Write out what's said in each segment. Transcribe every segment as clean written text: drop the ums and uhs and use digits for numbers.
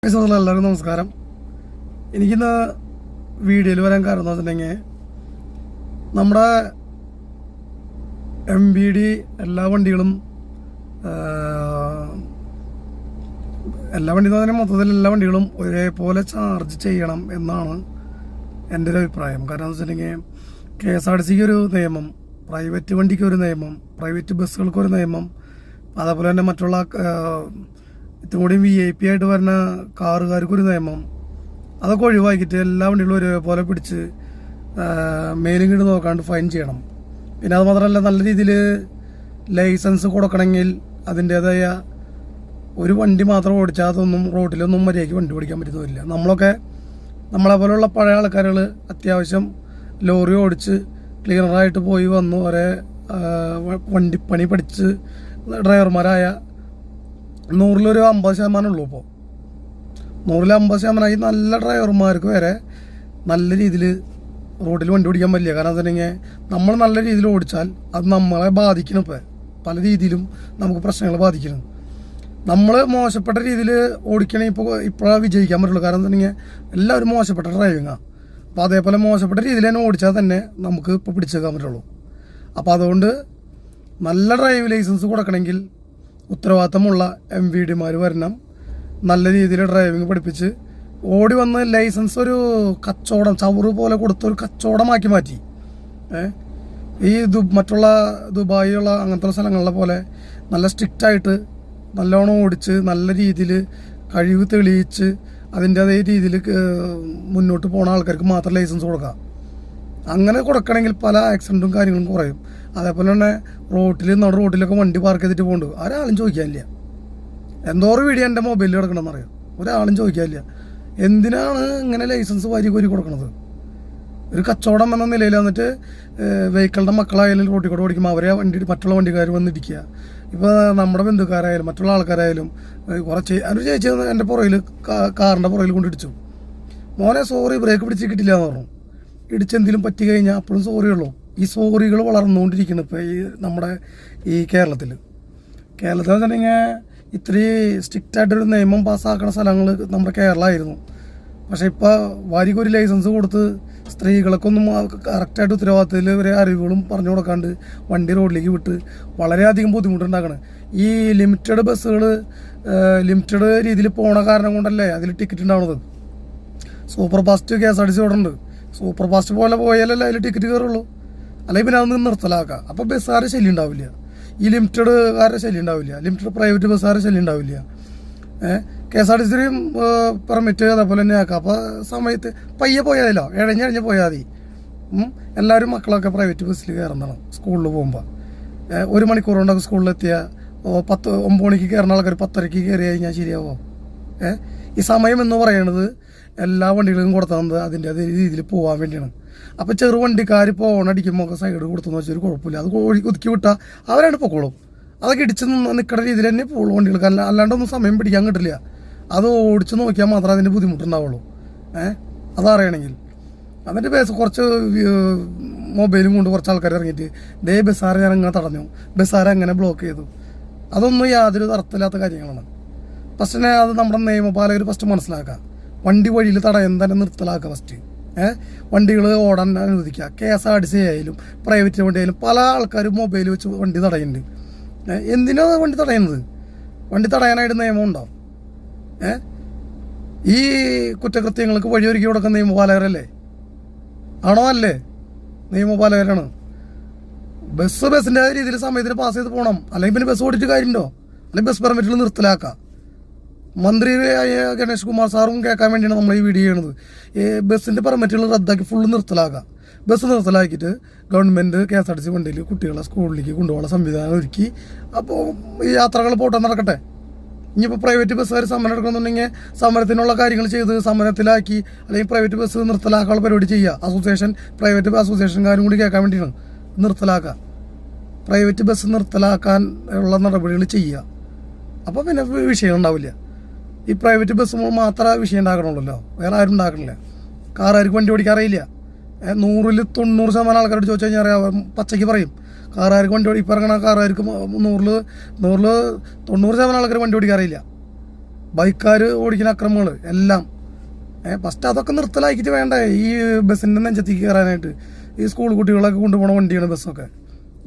എല്ലാവർക്കും നമസ്കാരം. എനിക്കിന്ന് വീഡിയോയിൽ വരാൻ കാരണം എന്ന് വെച്ചിട്ടുണ്ടെങ്കിൽ നമ്മുടെ MVD എല്ലാ വണ്ടികളും മൊത്തത്തിൽ എല്ലാ വണ്ടികളും ഒരേപോലെ ചാർജ് ചെയ്യണം എന്നാണ് എൻ്റെ ഒരു അഭിപ്രായം. കാരണം എന്ന് വെച്ചിട്ടുണ്ടെങ്കിൽ KSRTCക്ക് ഒരു നിയമം, പ്രൈവറ്റ് വണ്ടിക്ക് ഒരു നിയമം, പ്രൈവറ്റ് ബസ്സുകൾക്കൊരു നിയമം, അതേപോലെ തന്നെ മറ്റുള്ള ഇതും കൂടി VIP ആയിട്ട് വരുന്ന കാറുകാർക്കൊരു നിയമം, അതൊക്കെ ഒഴിവാക്കിയിട്ട് എല്ലാ വണ്ടികളും ഒരേപോലെ പിടിച്ച് മേലും കീട് നോക്കാണ്ട് ഫൈൻ ചെയ്യണം. പിന്നെ അത് മാത്രമല്ല, നല്ല രീതിയിൽ ലൈസൻസ് കൊടുക്കണമെങ്കിൽ അതിൻ്റേതായ ഒരു വണ്ടി മാത്രം ഓടിച്ചാൽ അതൊന്നും റോഡിലൊന്നും മര്യാദയ്ക്ക് വണ്ടി ഓടിക്കാൻ പറ്റുന്നില്ല. നമ്മളെ പോലുള്ള പഴയ ആൾക്കാരുകൾ അത്യാവശ്യം ലോറി ഓടിച്ച് ക്ലീനറായിട്ട് പോയി വന്നു ഒരേ വണ്ടിപ്പണി പഠിച്ച് ഡ്രൈവർമാരായ 100-ൽ 50% ഉള്ളൂ. ഇപ്പോൾ 100-ൽ 50% നല്ല ഡ്രൈവർമാർക്ക് വരെ നല്ല രീതിയിൽ റോഡിൽ വണ്ടി ഓടിക്കാൻ പറ്റില്ല. കാരണം എന്താണെന്നുണ്ടെങ്കിൽ നമ്മൾ നല്ല രീതിയിൽ ഓടിച്ചാൽ അത് നമ്മളെ ബാധിക്കണം. ഇപ്പോൾ പല രീതിയിലും നമുക്ക് പ്രശ്നങ്ങൾ ബാധിക്കണം. നമ്മൾ മോശപ്പെട്ട രീതിയിൽ ഓടിക്കണമെങ്കിൽ ഇപ്പോഴാണ് വിജയിക്കാൻ പറ്റുള്ളൂ. കാരണം എന്താണെന്നുണ്ടെങ്കിൽ എല്ലാവരും മോശപ്പെട്ട ഡ്രൈവിങ്ങാണ്. അപ്പോൾ അതേപോലെ മോശപ്പെട്ട രീതിയിൽ തന്നെ ഓടിച്ചാൽ തന്നെ നമുക്ക് ഇപ്പോൾ പിടിച്ചേക്കാൻ പറ്റുള്ളൂ. അപ്പോൾ അതുകൊണ്ട് നല്ല ഡ്രൈവിംഗ് ലൈസൻസ് കൊടുക്കണമെങ്കിൽ ഉത്തരവാദിത്തമുള്ള MVDമാർ വരണം. നല്ല രീതിയിൽ ഡ്രൈവിംഗ് പഠിപ്പിച്ച് ഓടി വന്ന് ലൈസൻസ് ഒരു കച്ചവടം, ചവറ് പോലെ കൊടുത്തൊരു കച്ചവടമാക്കി മാറ്റി. ഈ മറ്റുള്ള ദുബായിയുള്ള അങ്ങനത്തെ സ്ഥലങ്ങളിലെ പോലെ നല്ല സ്ട്രിക്റ്റായിട്ട് നല്ലോണം ഓടിച്ച് നല്ല രീതിയിൽ കഴിവ് തെളിയിച്ച് അതിൻ്റെ അതേ രീതിയിൽ മുന്നോട്ട് പോകുന്ന ആൾക്കാർക്ക് മാത്രം ലൈസൻസ് കൊടുക്കാം. അങ്ങനെ കൊടുക്കണമെങ്കിൽ പല ആക്സിഡൻറ്റും കാര്യങ്ങളും കുറയും. അതേപോലെ തന്നെ റോഡിലൊക്കെ വണ്ടി പാർക്ക് ചെയ്തിട്ട് പോകുന്നുണ്ട്, ഒരാളും ചോദിക്കാനില്ല. എന്തോരം വീഡിയോ എൻ്റെ മൊബൈലിൽ കിടക്കണമെന്ന് അറിയാം, ഒരാളും ചോദിക്കാനില്ല. എന്തിനാണ് ഇങ്ങനെ ലൈസൻസ് വാരി കോരി കൊടുക്കുന്നത്? ഒരു കച്ചവടം എന്ന നിലയിൽ വന്നിട്ട് വെഹിക്കിളുടെ മക്കളായാലും റോഡിൽ കൂടെ ഓടിക്കുമ്പോൾ അവരെ മറ്റുള്ള വണ്ടിക്കാർ വന്നിരിക്കുക. ഇപ്പോൾ നമ്മുടെ ബന്ധുക്കാരായാലും മറ്റുള്ള ആൾക്കാരായാലും കുറച്ച് ഒരു ചേച്ചി എൻ്റെ പുറയിൽ കാറിൻ്റെ പുറയിൽ കൊണ്ടിടിച്ചു. മോനെ സോറി, ബ്രേക്ക് പിടിച്ച് കിട്ടില്ല എന്ന് പറഞ്ഞു. ഇടിച്ചെന്തെങ്കിലും പറ്റി കഴിഞ്ഞാൽ അപ്പോഴും സോറിയുള്ളൂ. ഈ സോറികൾ വളർന്നുകൊണ്ടിരിക്കുന്നു ഇപ്പോൾ നമ്മുടെ ഈ കേരളത്തിൽ വെച്ചിട്ടുണ്ടെങ്കിൽ ഇത്രയും സ്ട്രിക്റ്റായിട്ടൊരു നിയമം പാസ്സാക്കുന്ന സ്ഥലങ്ങൾ നമ്മുടെ കേരളമായിരുന്നു. പക്ഷേ ഇപ്പോൾ വാരിക്കൊരു ലൈസൻസ് കൊടുത്ത് സ്ത്രീകൾക്കൊന്നും കറക്റ്റായിട്ട് ഉത്തരവാദിത്തത്തിൽ ഒരു അറിവുകളും പറഞ്ഞു കൊടുക്കാണ്ട് വണ്ടി റോഡിലേക്ക് വിട്ട് വളരെയധികം ബുദ്ധിമുട്ടുണ്ടാക്കണം. ഈ ലിമിറ്റഡ് ബസ്സുകൾ ലിമിറ്റഡ് രീതിയിൽ പോണ കാരണം കൊണ്ടല്ലേ അതിൽ ടിക്കറ്റ് ഉണ്ടാവുന്നത്. സൂപ്പർ ഫാസ്റ്റ് KSRTC ഇവിടെ ഉണ്ട്. സൂപ്പർ ഫാസ്റ്റ് പോലെ പോയാലല്ലേ അതിൽ ടിക്കറ്റ് കയറുള്ളൂ. അല്ലെങ്കിൽ പിന്നെ അതൊന്നും നിർത്തലാക്കാം. അപ്പോൾ ബസ്സുകാരെ ശല്യം ഉണ്ടാവില്ല, ഈ ലിമിറ്റഡുകാരുടെ ശല്യം ഉണ്ടാവില്ല, ലിമിറ്റഡ് പ്രൈവറ്റ് ബസ്സുകാരുടെ ശല്യം ഉണ്ടാവില്ല. KSRTCയും പെർമിറ്റ് അതേപോലെ തന്നെ ആക്കാം. അപ്പോൾ സമയത്ത് പയ്യെ പോയാൽ മതിയല്ലോ, ഇഴഞ്ഞ് പോയാൽ മതി. എല്ലാവരും മക്കളൊക്കെ പ്രൈവറ്റ് ബസ്സിൽ കയറുന്നതാണ് സ്കൂളിൽ പോകുമ്പോൾ. 1 മണിക്കൂർ കൊണ്ടൊക്കെ സ്കൂളിലെത്തിയാൽ 9 മണിക്ക് കയറുന്ന ആൾക്കാർ 10:30 കയറി കഴിഞ്ഞാൽ ശരിയാവോ? ഈ സമയം എന്ന് പറയുന്നത് എല്ലാ വണ്ടികളും കൊടുത്തത് അതിൻ്റെ അതേ രീതിയിൽ പോകാൻ വേണ്ടിയാണ്. അപ്പോൾ ചെറു വണ്ടിക്കാർ ഇപ്പോൾ ഓണടിക്കുമ്പോൾ ഒക്കെ സൈഡ് കൊടുത്തെന്ന് വെച്ചാൽ ഒരു കുഴപ്പമില്ല, അത് ഒതുക്കി വിട്ടാൽ അവരാണ് പൊക്കോളും. അതൊക്കെ ഇടിച്ച് നിൽക്കുന്ന രീതിയിൽ തന്നെ പോകുള്ളൂ വണ്ടികൾക്ക്. അല്ലാണ്ടൊന്നും സമയം പിടിക്കാൻ കിട്ടില്ല. അത് ഓടിച്ച് നോക്കിയാൽ മാത്രമേ അതിൻ്റെ ബുദ്ധിമുട്ടുണ്ടാവുള്ളൂ. അതറിയണമെങ്കിൽ എന്നിട്ട് കുറച്ച് മൊബൈലും കൊണ്ട് കുറച്ച് ആൾക്കാർ ഇറങ്ങിയിട്ട് ബസ്സാരെ ഞാൻ അങ്ങനെ തടഞ്ഞു, ബസ്സാരെ അങ്ങനെ ബ്ലോക്ക് ചെയ്തു. അതൊന്നും യാതൊരു അർത്ഥമില്ലാത്ത കാര്യങ്ങളാണ്. ഫസ്റ്റ് തന്നെ അത് നമ്മുടെ നിയമപാലകർ ഫസ്റ്റ് മനസ്സിലാക്കുക. വണ്ടി വഴിയിൽ തടയാൻ തന്നെ നിർത്തലാക്കുക ഫസ്റ്റ്. വണ്ടികൾ ഓടാൻ അനുവദിക്കുക. KSRTC ആയാലും പ്രൈവറ്റ് വണ്ടി ആയാലും പല ആൾക്കാരും മൊബൈൽ വെച്ച് വണ്ടി തടയുന്നുണ്ട്. എന്തിനാണ് വണ്ടി തടയുന്നത്? വണ്ടി തടയാനായിട്ട് നിയമം ഉണ്ടാവും. ഈ കുറ്റകൃത്യങ്ങൾക്ക് വഴിയൊരുക്കി കൊടുക്കുന്ന നിയമപാലകരല്ലേ? ആണോ? അല്ലേ? നിയമപാലകരാണ്. ബസ്സിൻ്റെ രീതിയിൽ സമയത്തിന് പാസ് ചെയ്ത് പോകണം. അല്ലെങ്കിൽ പിന്നെ ബസ് ഓടിയിട്ട് കാര്യമുണ്ടോ? അല്ലെങ്കിൽ ബസ് പെർമിറ്റിൽ നിർത്തലാക്കാം. മന്ത്രിയായ ഗണേഷ് കുമാർ സാറും കേൾക്കാൻ വേണ്ടിയാണ് നമ്മൾ ഈ വീഡിയോ ചെയ്യണത്. ബസ്സിൻ്റെ പെർമിറ്റുകൾ റദ്ദാക്കി ഫുള്ള് നിർത്തലാക്കാം. ബസ് നിർത്തലാക്കിയിട്ട് ഗവൺമെൻറ് KSRTC വണ്ടിയിൽ കുട്ടികളെ സ്കൂളിലേക്ക് കൊണ്ടുപോകാനുള്ള സംവിധാനം ഒരുക്കി. അപ്പോൾ ഈ യാത്രകൾ പോട്ടെ, നടക്കട്ടെ. ഇനിയിപ്പോൾ പ്രൈവറ്റ് ബസ്സുകാർ സമരം എടുക്കണമെന്നുണ്ടെങ്കിൽ സമരത്തിനുള്ള കാര്യങ്ങൾ ചെയ്ത് സമരത്തിലാക്കി, അല്ലെങ്കിൽ പ്രൈവറ്റ് ബസ് നിർത്തലാക്കാനുള്ള പരിപാടി ചെയ്യുക. പ്രൈവറ്റ് അസോസിയേഷൻകാരും കൂടി കേൾക്കാൻ വേണ്ടിയാണ് നിർത്തലാക്കുക. പ്രൈവറ്റ് ബസ് നിർത്തലാക്കാൻ ഉള്ള നടപടികൾ ചെയ്യുക. അപ്പോൾ പിന്നെ വിഷയം ഉണ്ടാവില്ല. ഈ പ്രൈവറ്റ് ബസ് മാത്രമേ വിഷയം ഉണ്ടാക്കണമല്ലോ, വേറെ ആരും ഉണ്ടാക്കണില്ല. കാറുകാർക്ക് വണ്ടി ഓടിക്കാൻ അറിയില്ല. 100-ൽ 90% ആൾക്കാരോട് ചോദിച്ചു കഴിഞ്ഞാൽ അറിയാം, പച്ചയ്ക്ക് പറയും കാറുകാർക്ക് വണ്ടി ഓടി. ഇപ്പം ഇറങ്ങണ കാറുകാർക്ക് 100-ൽ 90% ആൾക്കാർ വണ്ടി ഓടിക്കാൻ അറിയില്ല. ബൈക്കാർ ഓടിക്കുന്ന അക്രമങ്ങൾ എല്ലാം ഫസ്റ്റ് അതൊക്കെ നിർത്തലാക്കിയിട്ട് വേണ്ടേ ഈ ബസ്സിൻ്റെ നെഞ്ചത്തേക്ക് കയറാനായിട്ട്. ഈ സ്കൂൾ കുട്ടികളൊക്കെ കൊണ്ടുപോകുന്ന വണ്ടിയാണ് ബസ്സൊക്കെ.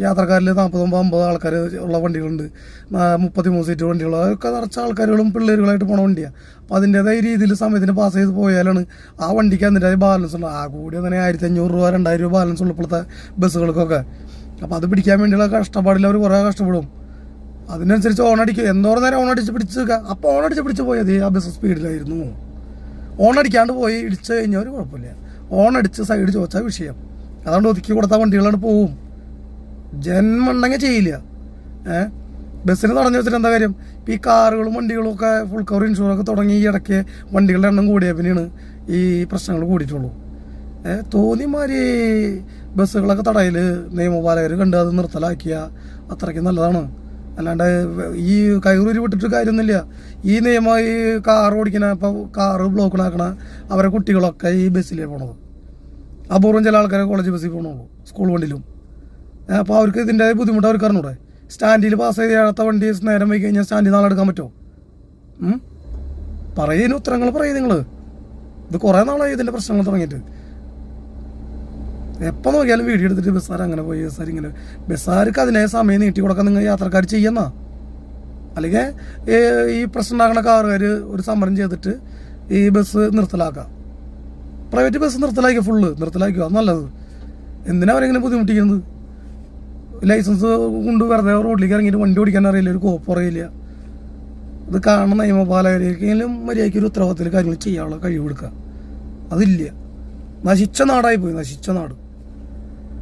യാത്രക്കാരിൽ 40-50 ആൾക്കാർ ഉള്ള വണ്ടികളുണ്ട്, 33 സീറ്റ് വണ്ടികൾ, അതൊക്കെ നിറച്ച ആൾക്കാരുകളും പിള്ളേരുകളായിട്ട് പോണ വണ്ടിയാണ്. അപ്പോൾ അതിൻ്റേതായ രീതിയിൽ സമയത്തിന് പാസ് ചെയ്ത് പോയാലാണ് ആ വണ്ടിക്ക് അതിൻ്റെതായ ബാലൻസ് ഉണ്ട്. ആ കൂടി അങ്ങനെ 1500 രൂപ 2000 രൂപ ബാലൻസ് ഉള്ളപ്പോഴത്തെ ബസ്സുകൾക്കൊക്കെ. അപ്പോൾ അത് പിടിക്കാൻ വേണ്ടിയുള്ള കഷ്ടപ്പാടിൽ അവർ കുറേ കഷ്ടപ്പെടും. അതിനനുസരിച്ച് ഓണടിക്കും, എന്തോരം നേരം ഓണടിച്ച് പിടിച്ച് അപ്പോൾ ഓണടിച്ച് പിടിച്ച് പോയത് ആ ബസ് സ്പീഡിലായിരുന്നു. ഓണടിക്കാണ്ട് പോയി ഇടിച്ച് കഴിഞ്ഞാൽ ഒരു കുഴപ്പമില്ല. ഓണടിച്ച് സൈഡ് ചോദിച്ചാൽ വിഷയം. അതുകൊണ്ട് ഒതുക്കി കൊടുത്താൽ വണ്ടികളാണ് പോവും. ജന്മുണ്ടെങ്കിൽ ചെയ്യില്ല. ബസ്സിന് തടഞ്ഞു വെച്ചിട്ട് എന്താ കാര്യം? ഇപ്പം ഈ കാറുകളും വണ്ടികളും ഒക്കെ ഫുൾ കവർ ഇൻഷുറൊക്കെ തുടങ്ങി ഈ ഇടയ്ക്ക് വണ്ടികളുടെ എണ്ണം കൂടിയ പിന്നെയാണ് ഈ പ്രശ്നങ്ങൾ കൂടിയിട്ടുള്ളൂ. തോന്നിമാതിരി ബസ്സുകളൊക്കെ തടയൽ നിയമപാലകർ കണ്ട് അത് നിർത്തലാക്കിയ അത്രയ്ക്ക് നല്ലതാണ്. അല്ലാണ്ട് ഈ കൈകൂരി വിട്ടിട്ട് കാര്യമൊന്നുമില്ല. ഈ നിയമം ഈ കാർ ഓടിക്കണ, ഇപ്പോൾ കാറ് ബ്ലോക്കിനാക്കണ അവരെ കുട്ടികളൊക്കെ ഈ ബസ്സിലേ പോണത്. അപൂർവം ചില ആൾക്കാരെ കോളേജ് ബസ്സിൽ പോകണുള്ളൂ, സ്കൂൾ വണ്ടിയിലും. അപ്പോൾ അവർക്ക് ഇതിൻ്റെ ബുദ്ധിമുട്ട് അവർക്ക് അറിഞ്ഞൂടെ? സ്റ്റാൻഡിൽ പാസ് ചെയ്യാത്ത വണ്ടി നേരം വൈകി കഴിഞ്ഞാൽ സ്റ്റാൻഡിൽ നാളെ എടുക്കാൻ പറ്റുമോ? പറയുന്നതിന് ഉത്തരങ്ങൾ പറയും നിങ്ങൾ. ഇത് കുറേ നാളായി ഇതിൻ്റെ പ്രശ്നങ്ങൾ തുടങ്ങിയിട്ട്. എപ്പോൾ നോക്കിയാലും വീഡിയോ എടുത്തിട്ട് ബസ്സാർ അങ്ങനെ പോയി, ബസ്സാർ ഇങ്ങനെ. ബസ്സാർക്ക് അതിനെ സമയം നീട്ടി കൊടുക്കാൻ നിങ്ങൾ യാത്രക്കാർ ചെയ്യുന്ന. അല്ലെങ്കിൽ ഈ പ്രശ്നം ഉണ്ടാക്കുന്ന കാറുകാർ ഒരു സമരം ചെയ്തിട്ട് ഈ ബസ് നിർത്തലാക്കാം. പ്രൈവറ്റ് ബസ് നിർത്തലാക്കുക, ഫുള്ള് നിർത്തലാക്കുക, അത് നല്ലത്. എന്തിനാ അവരെങ്ങനെ ബുദ്ധിമുട്ടിക്കുന്നത്? ലൈസൻസ് കൊണ്ട് വെറുതെ റോഡിലേക്ക് ഇറങ്ങിയിട്ട് വണ്ടി ഓടിക്കാൻ അറിയില്ല, ഒരു കോപ്പ് അറിയില്ല. ഇത് കാണുന്ന നിയമപാലകരെങ്കിലും മര്യാദയ്ക്ക് ഒരു ഉത്തരവാദിത്തത്തിൽ കാര്യങ്ങൾ ചെയ്യാനുള്ള കഴിവ് കൊടുക്കുക. അതില്ല. നശിച്ച നാടായി പോയി, നശിച്ച നാട്.